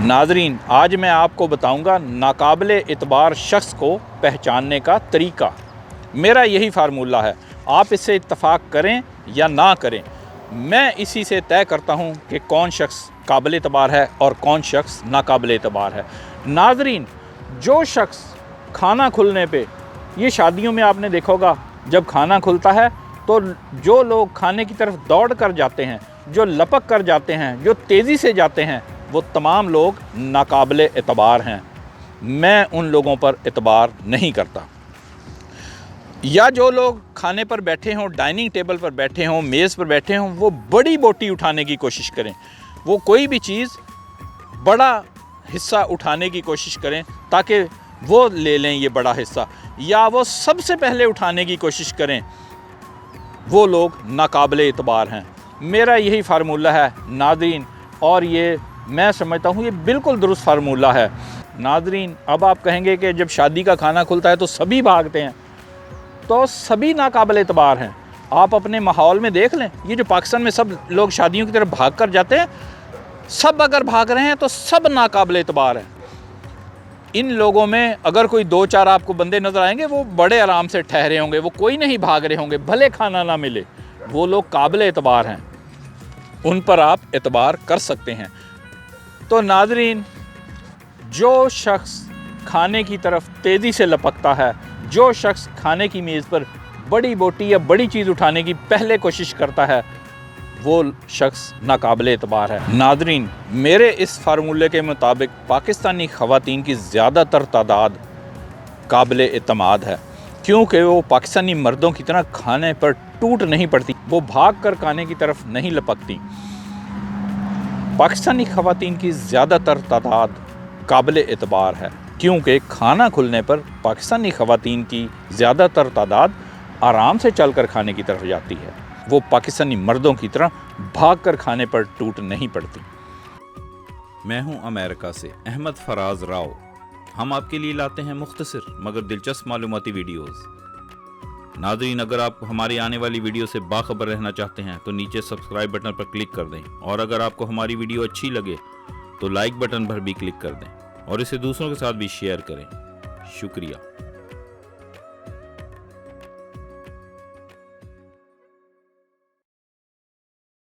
नाज़रीन, आज मैं आपको बताऊंगा नाकाबिले एतबार शख्स को पहचानने का तरीका। मेरा यही फार्मूला है, आप इससे इत्तफाक करें या ना करें, मैं इसी से तय करता हूं कि कौन शख्स काबिल एतबार है और कौन शख्स नाकाबिल एतबार है। नाज़रीन, जो शख्स खाना खुलने पे, ये शादियों में आपने देखा होगा, जब खाना खुलता है तो जो लोग खाने की तरफ दौड़ कर जाते हैं, जो लपक कर जाते हैं, जो तेज़ी से जाते हैं, वो तमाम लोग नाकाबिले एतबार हैं। मैं उन लोगों पर एतबार नहीं करता। या जो लोग खाने पर बैठे हों, डाइनिंग टेबल पर बैठे हों, मेज़ पर बैठे हों, वो बड़ी बोटी उठाने की कोशिश करें, वो कोई भी चीज़ बड़ा हिस्सा उठाने की कोशिश करें ताकि वो ले लें ये बड़ा हिस्सा, या वो सबसे पहले उठाने की कोशिश करें, वो लोग नाकाबिले एतबार हैं। मेरा यही फार्मूला है नाज़रीन, और ये मैं समझता हूँ ये बिल्कुल दुरुस्त फार्मूला है। नाज़रीन, अब आप कहेंगे कि जब शादी का खाना खुलता है तो सभी भागते हैं, तो सभी नाकाबिले एतबार हैं। आप अपने माहौल में देख लें, ये जो पाकिस्तान में सब लोग शादियों की तरफ भाग कर जाते हैं, सब अगर भाग रहे हैं तो सब नाकाबिले एतबार हैं। इन लोगों में अगर कोई 2-4 आपको बंदे नज़र आएंगे, वो बड़े आराम से ठहरे होंगे, वो कोई नहीं भाग रहे होंगे, भले खाना ना मिले, वो लोग काबिल एतबार हैं, उन पर आप एतबार कर सकते हैं। तो नाज़रीन, जो शख्स खाने की तरफ तेज़ी से लपकता है, जो शख्स खाने की मेज़ पर बड़ी बोटी या बड़ी चीज़ उठाने की पहले कोशिश करता है, वो शख्स नाकाबिले एतबार है। नाज़रीन, मेरे इस फार्मूले के मुताबिक पाकिस्तानी ख़वातीन की ज़्यादातर तादाद काबिले एतमाद है, क्योंकि वो पाकिस्तानी मर्दों की तरह खाने पर टूट नहीं पड़ती, वो भाग कर खाने की तरफ नहीं लपकती। पाकिस्तानी ख़वातीन की ज़्यादातर तादाद काबिले एतबार है, क्योंकि खाना खुलने पर पाकिस्तानी ख़वातीन की ज़्यादातर तादाद आराम से चल कर खाने की तरफ जाती है, वो पाकिस्तानी मर्दों की तरह भाग कर खाने पर टूट नहीं पड़ती। मैं हूं अमेरिका से अहमद फराज राव। हम आपके लिए लाते हैं मुख्तसर मगर दिलचस्प मालूमाती वीडियोस। नाज़रीन, अगर आप हमारी आने वाली वीडियो से बाखबर रहना चाहते हैं तो नीचे सब्सक्राइब बटन पर क्लिक कर दें, और अगर आपको हमारी वीडियो अच्छी लगे तो लाइक बटन पर भी क्लिक कर दें और इसे दूसरों के साथ भी शेयर करें। शुक्रिया।